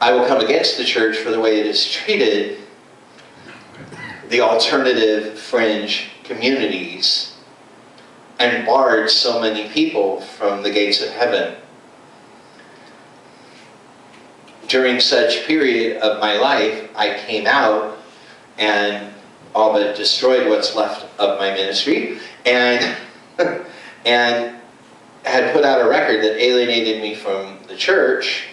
I will come against the church for the way it has treated the alternative fringe communities and barred so many people from the gates of heaven. During such period of my life, I came out and all but destroyed what's left of my ministry, and and had put out a record that alienated me from the church.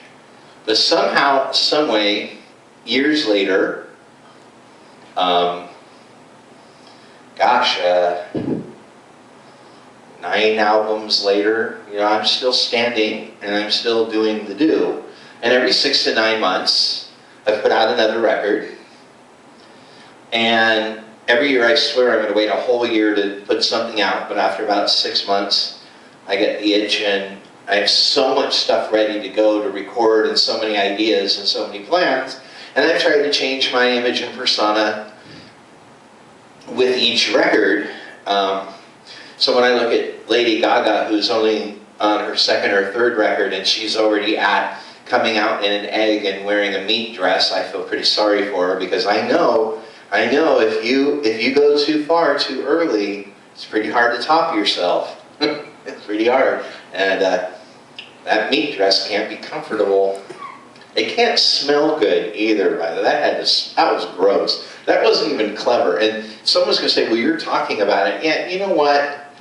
But somehow, some way, years later, 9 albums later, you know, I'm still standing and I'm still doing the do. And every 6 to 9 months, I put out another record. And every year I swear I'm going to wait a whole year to put something out, but after about 6 months, I get the itch and I have so much stuff ready to go to record and so many ideas and so many plans. And I've tried to change my image and persona with each record. So when I look at Lady Gaga, who's only on her 2nd or 3rd record, and she's already coming out in an egg and wearing a meat dress, I feel pretty sorry for her, because I know if you go too far too early, it's pretty hard to top yourself. It's pretty hard, and that meat dress can't be comfortable. It can't smell good either. That was gross. That wasn't even clever. And someone's going to say, "Well, you're talking about it." Yeah, you know what?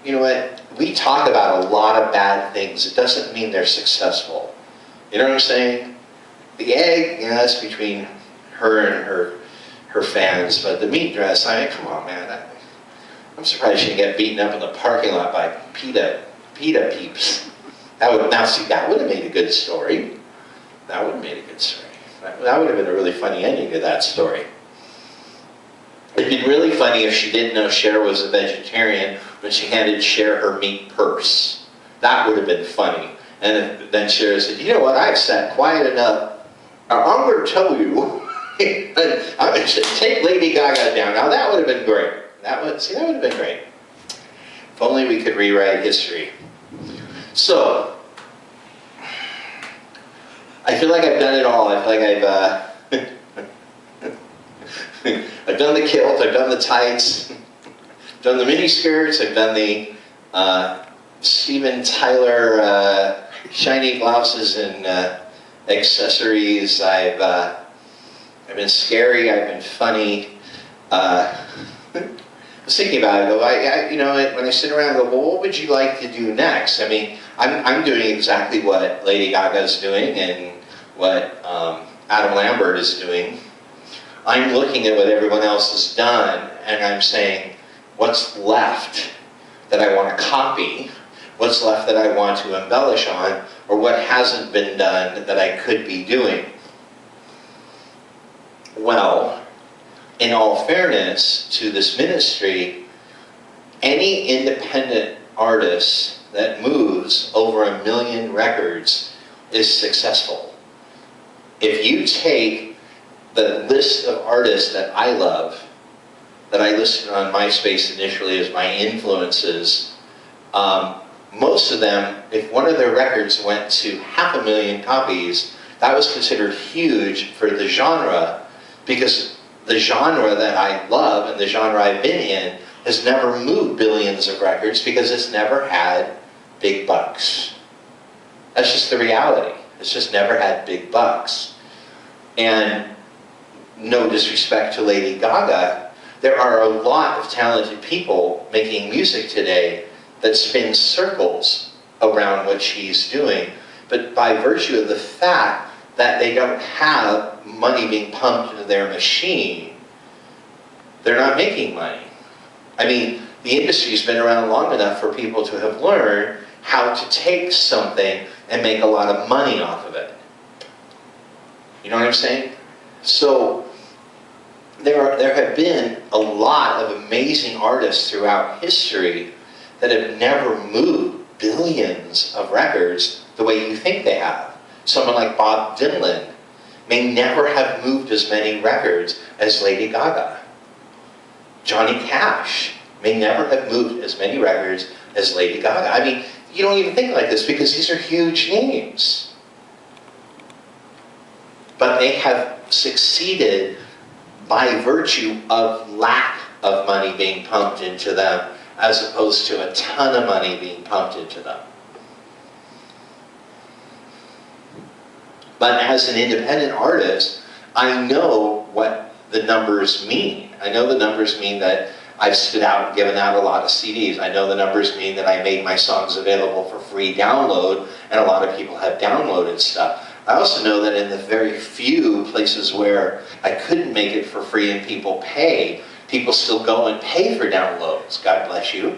You know what? We talk about a lot of bad things. It doesn't mean they're successful. You know what I'm saying? The egg, yeah, that's between her and her fans, but the meat dress, I mean, come on, man. I'm surprised she didn't get beaten up in the parking lot by PETA peeps. That would have made a good story. That would have made a good story. That would have been a really funny ending to that story. It'd been really funny if she didn't know Cher was a vegetarian when she handed Cher her meat purse. That would have been funny. And then Cher said, "You know what, I've sat quiet enough. I'm going to tell you." I'm going to take Lady Gaga down. Now that would have been great. That would have been great. If only we could rewrite history. So, I feel like I've done it all. I feel like I've done the kilt, I've done the tights, I've done the mini skirts, I've done the Steven Tyler shiny blouses and accessories. I've been scary, I've been funny. I was thinking about it, you know, when I sit around and go, well, what would you like to do next? I mean, I'm doing exactly what Lady Gaga's doing and what Adam Lambert is doing. I'm looking at what everyone else has done, and I'm saying, what's left that I want to copy? What's left that I want to embellish on? Or what hasn't been done that I could be doing? Well, in all fairness to this ministry, any independent artist that moves over 1 million records is successful. If you take the list of artists that I love, that I listed on MySpace initially as my influences, most of them, if one of their records went to 500,000 copies, that was considered huge for the genre, because the genre that I love and the genre I've been in has never moved billions of records because it's never had big bucks. That's just the reality. It's just never had big bucks. And no disrespect to Lady Gaga, there are a lot of talented people making music today that spin circles around what she's doing. But by virtue of the fact that they don't have money being pumped into their machine, they're not making money. I mean, the industry's been around long enough for people to have learned how to take something and make a lot of money off of it. You know what I'm saying? So there have been a lot of amazing artists throughout history that have never moved billions of records the way you think they have. Someone like Bob Dylan may never have moved as many records as Lady Gaga. Johnny Cash may never have moved as many records as Lady Gaga. I mean, you don't even think like this because these are huge names. but they have succeeded by virtue of lack of money being pumped into them, as opposed to a ton of money being pumped into them. But as an independent artist, I know what the numbers mean. I know the numbers mean that I've stood out and given out a lot of CDs. I know the numbers mean that I made my songs available for free download, and a lot of people have downloaded stuff. I also know that in the very few places where I couldn't make it for free and people pay, people still go and pay for downloads. God bless you.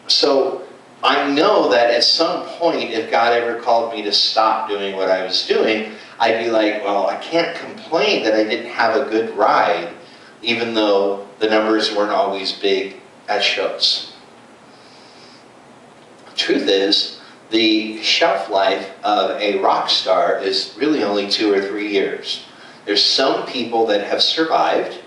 So I know that at some point, if God ever called me to stop doing what I was doing, I'd be like, well, I can't complain that I didn't have a good ride, even though the numbers weren't always big at shows. The truth is, the shelf life of a rock star is really only 2 or 3 years. There's some people that have survived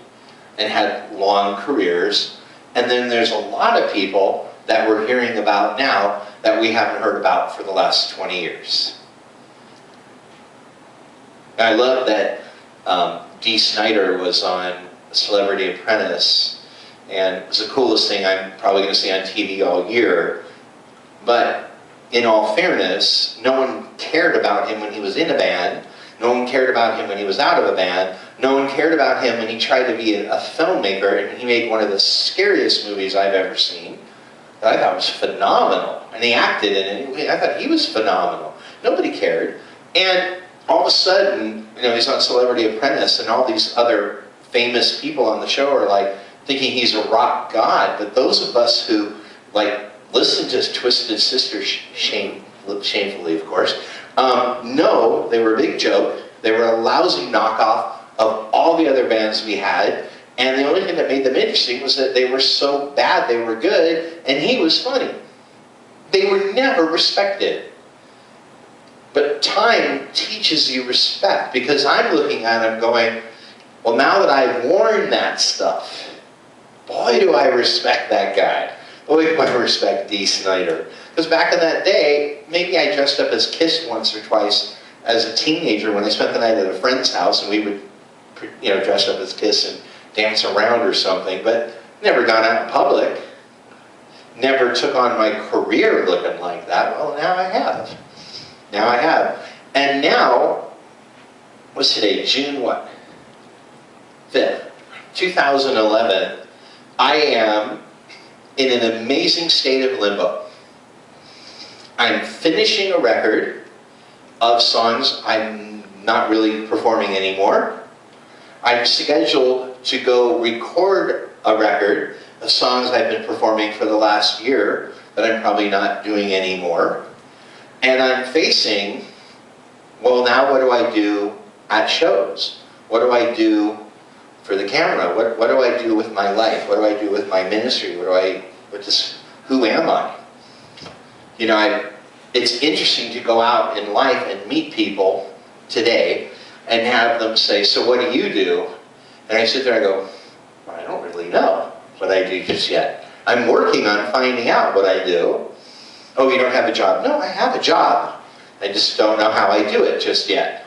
and had long careers, and then there's a lot of people that we're hearing about now that we haven't heard about for the last 20 years. I love that Dee Snider was on Celebrity Apprentice, and it was the coolest thing I'm probably going to see on TV all year. But in all fairness, no one cared about him when he was in a band. No one cared about him when he was out of a band. No one cared about him when he tried to be a filmmaker, and he made one of the scariest movies I've ever seen that I thought was phenomenal. And he acted in it. I thought he was phenomenal. Nobody cared. And all of a sudden, you know, he's on Celebrity Apprentice, and all these other famous people on the show are like thinking he's a rock god. But those of us who like listen to Twisted Sister shamefully, of course, know they were a big joke. They were a lousy knockoff of all the other bands we had, and the only thing that made them interesting was that they were so bad they were good, and he was funny. They were never respected. But time teaches you respect, because I'm looking at him going, well, now that I've worn that stuff, boy, do I respect that guy. Boy, do I respect Dee Snider. Because back in that day, maybe I dressed up as Kiss once or twice as a teenager when I spent the night at a friend's house, and we would, you know, dress up as Kiss and dance around or something, but never gone out in public. Never took on my career looking like that. Well, now I have. Now I have. And now, what's today? June what? 5th, 2011. I am in an amazing state of limbo. I'm finishing a record of songs I'm not really performing anymore. I'm scheduled to go record a record of songs I've been performing for the last year that I'm probably not doing anymore. And I'm facing, well, now what do I do at shows? What do I do for the camera? What do I do with my life? What do I do with my ministry? Who am I? You know, it's interesting to go out in life and meet people today and have them say, so what do you do? And I sit there and go, well, I don't really know what I do just yet. I'm working on finding out what I do. Oh, you don't have a job? No, I have a job. I just don't know how I do it just yet.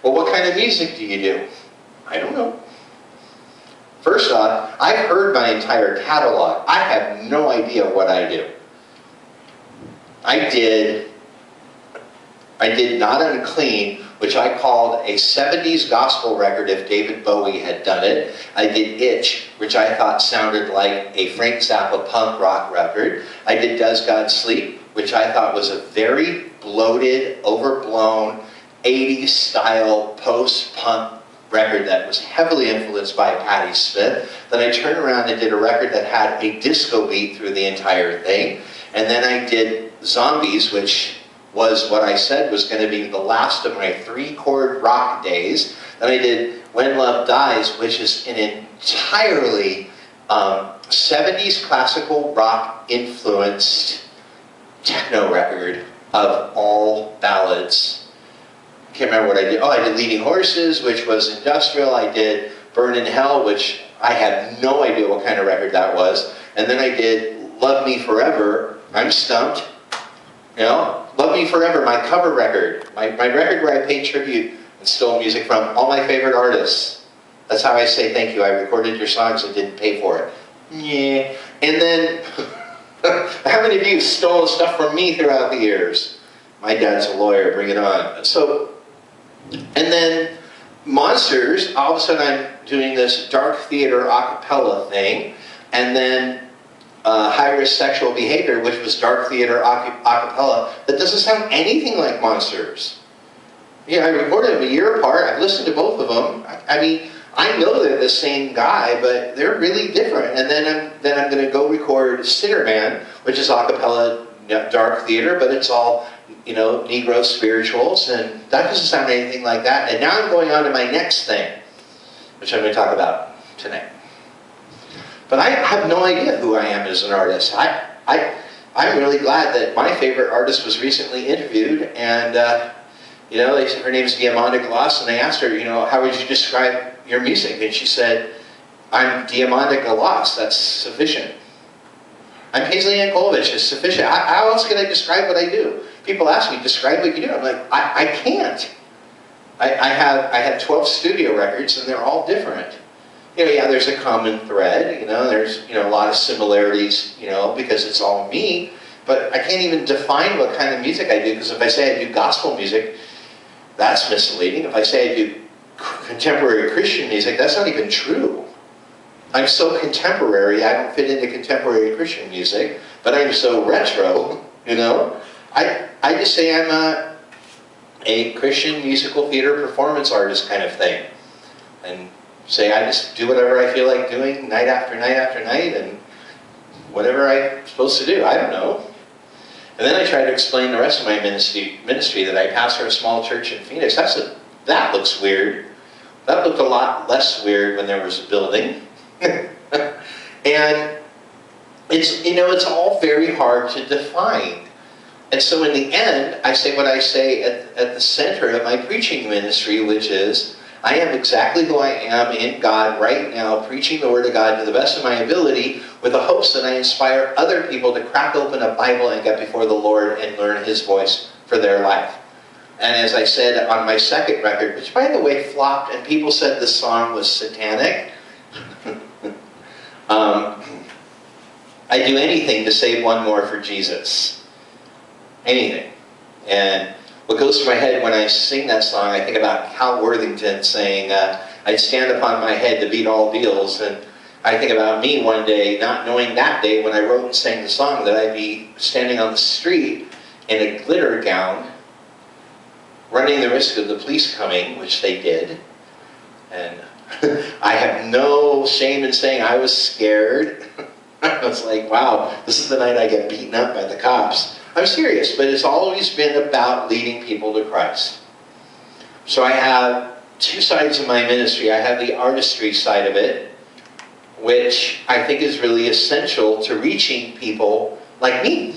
Well, what kind of music do you do? I don't know. First off, I've heard my entire catalog. I have no idea what I do. I did Not Unclean, which I called a 70s gospel record if David Bowie had done it. I did Itch, which I thought sounded like a Frank Zappa punk rock record. I did Does God Sleep, which I thought was a very bloated, overblown, 80s style post-punk record that was heavily influenced by Patti Smith. Then I turned around and did a record that had a disco beat through the entire thing. And then I did Zombies, which was what I said was going to be the last of my 3-chord rock days. Then I did When Love Dies, which is an entirely 70s classical rock influenced techno record of all ballads. I can't remember what I did. Oh, I did Leading Horses, which was industrial. I did Burn in Hell, which I had no idea what kind of record that was. And then I did Love Me Forever. I'm stumped. You know, Love Me Forever, my cover record. My record where I paid tribute and stole music from all my favorite artists. That's how I say thank you. I recorded your songs and didn't pay for it. Yeah. And then, how many of you have stolen stuff from me throughout the years? My dad's a lawyer, bring it on. So, and then Monsters, all of a sudden I'm doing this dark theater a cappella thing, and then high-risk sexual behavior, which was dark theater a cappella, that doesn't sound anything like Monsters. Yeah, I recorded them a year apart. I've listened to both of them. I mean, I know they're the same guy, but they're really different. And then I'm going to go record Sinner Man, which is a cappella dark theater, but it's all, you know, Negro spirituals, and that doesn't sound anything like that. And now I'm going on to my next thing, which I'm going to talk about tonight. But I have no idea who I am as an artist. I'm really glad that my favorite artist was recently interviewed, and you know, they said her name is Diamanda Galas, and they asked her, you know, how would you describe your music? And she said, I'm Diamanda Galas, that's sufficient. I'm Paisley Yankolovich, it's sufficient. How else can I describe what I do? People ask me, describe what you do. I'm like, I can't. I have 12 studio records, and they're all different. You know, yeah, there's a common thread, you know, there's, you know, a lot of similarities, you know, because it's all me, but I can't even define what kind of music I do, because if I say I do gospel music, that's misleading. If I say I do contemporary Christian music, that's not even true. I'm so contemporary, I don't fit into contemporary Christian music, but I'm so retro, you know. I just say I'm a Christian musical theater performance artist kind of thing. And say I just do whatever I feel like doing night after night after night, and whatever I'm supposed to do, I don't know. And then I try to explain the rest of my ministry that I pastor a small church in Phoenix. That looks weird. That looked a lot less weird when there was a building. And it's, you know, it's all very hard to define. And so in the end, I say what I say at the center of my preaching ministry, which is, I am exactly who I am in God right now, preaching the Word of God to the best of my ability, with the hopes that I inspire other people to crack open a Bible and get before the Lord and learn His voice for their life. And as I said on my second record, which by the way flopped, and people said the song was satanic, I do anything to save one more for Jesus. Anything. And what goes through my head when I sing that song, I think about Cal Worthington saying, I'd stand upon my head to beat all deals. And I think about me one day, not knowing that day when I wrote and sang the song, that I'd be standing on the street in a glitter gown, running the risk of the police coming, which they did. And I have no shame in saying I was scared. I was like, wow, this is the night I get beaten up by the cops. I'm serious, but it's always been about leading people to Christ. So I have two sides of my ministry. I have the artistry side of it, which I think is really essential to reaching people like me.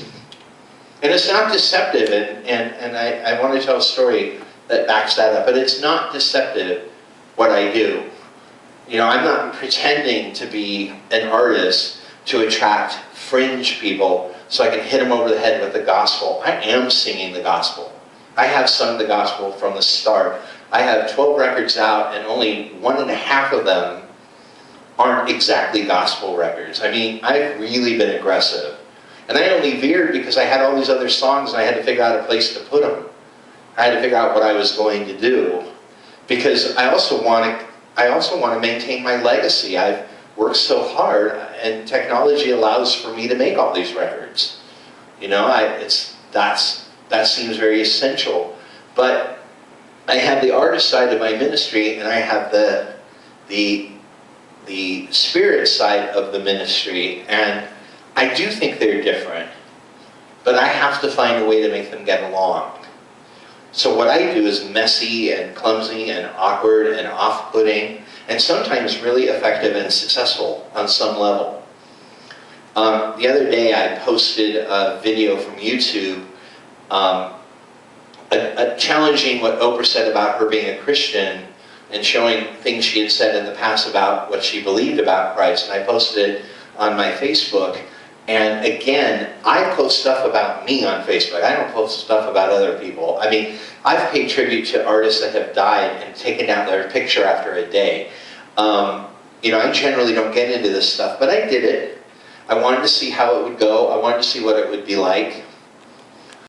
And it's not deceptive, and I want to tell a story that backs that up, but it's not deceptive what I do. You know, I'm not pretending to be an artist to attract fringe people so I can hit them over the head with the gospel. I am singing the gospel. I have sung the gospel from the start. I have 12 records out, and only 1.5 of them aren't exactly gospel records. I mean, I've really been aggressive. And I only veered because I had all these other songs and I had to figure out a place to put them. I had to figure out what I was going to do. Because I also want to maintain my legacy. I've worked so hard, and technology allows for me to make all these records. You know, that seems very essential. But I have the artist side of my ministry, and I have the spirit side of the ministry, and I do think they're different, but I have to find a way to make them get along. So what I do is messy and clumsy and awkward and off-putting, and sometimes really effective and successful on some level. The other day I posted a video from YouTube challenging what Oprah said about her being a Christian and showing things she had said in the past about what she believed about Christ. And I posted it on my Facebook, And again, I post stuff about me on Facebook. I don't post stuff about other people. I mean, I've paid tribute to artists that have died and taken down their picture after a day. You know, I generally don't get into this stuff, but I did it. I wanted to see how it would go. I wanted to see what it would be like.